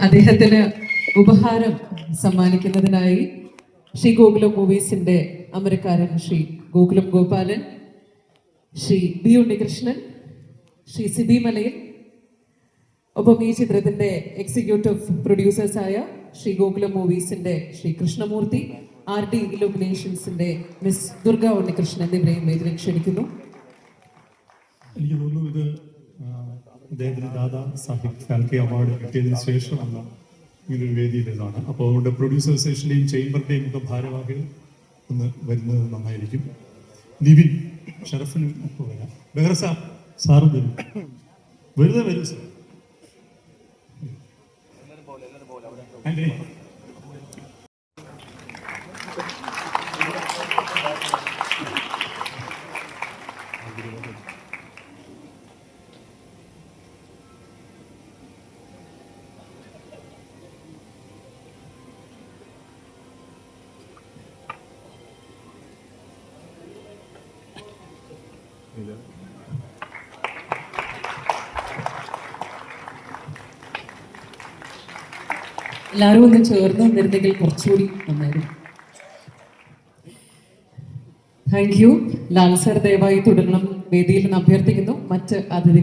അദ്ദേഹത്തിന് ഉപഹാരം സമ്മാനിക്കുന്നതിനായി ശ്രീ ഗോകുലം മൂവീസിന്റെ അമരക്കാരൻ ശ്രീ ഗോകുലം ഗോപാലൻ, ശ്രീ ബി ഉണ്ണികൃഷ്ണൻ, ശ്രീ സിബി മലയിൽ, ഒപ്പം ഈ ചിത്രത്തിന്റെ എക്സിക്യൂട്ടീവ് പ്രൊഡ്യൂസേഴ്സായ ശ്രീ ഗോകുലം മൂവീസിന്റെ ശ്രീ കൃഷ്ണമൂർത്തി, RD ഇലുമിനേഷൻസിന്റെ മിസ് ദുർഗ ഉണ്ണികൃഷ്ണൻ എന്നിവരെയും വേദിയിൽ ക്ഷണിക്കുന്നു. എനിക്ക് തോന്നുന്നു ഇത് അദ്ദേഹത്തിന് ദാദാ സാഹിബ് ഫാൽക്കെ അവാർഡ് കിട്ടിയതിന് ശേഷമുള്ള ഇങ്ങനൊരു വേദിയിലാണ്. അപ്പോൾ അതുകൊണ്ട് പ്രൊഡ്യൂസർ അസോസിയേഷൻ്റെയും ചേംബറിൻ്റെയും ഒക്കെ ഭാരവാഹികൾ ഒന്ന് വരുന്നത് നന്നായിരിക്കും. നിവിൻ, ഷറഫിനും ഒക്കെ വരാം. ബെഹ്റ സാറും വരും, വെറുതെ വരും സാർ. ആൻഡ്രി എല്ലാവരും ഒന്ന് ചേർന്ന് നിന്നിരുന്നെങ്കിൽ കുറച്ചുകൂടി നന്നായിരുന്നു. Thank you. ലാൽ സർ ദയവായി തുടരണം വേദിയിൽ നിന്ന് അഭ്യർത്ഥിക്കുന്നു. മറ്റ് അതിഥി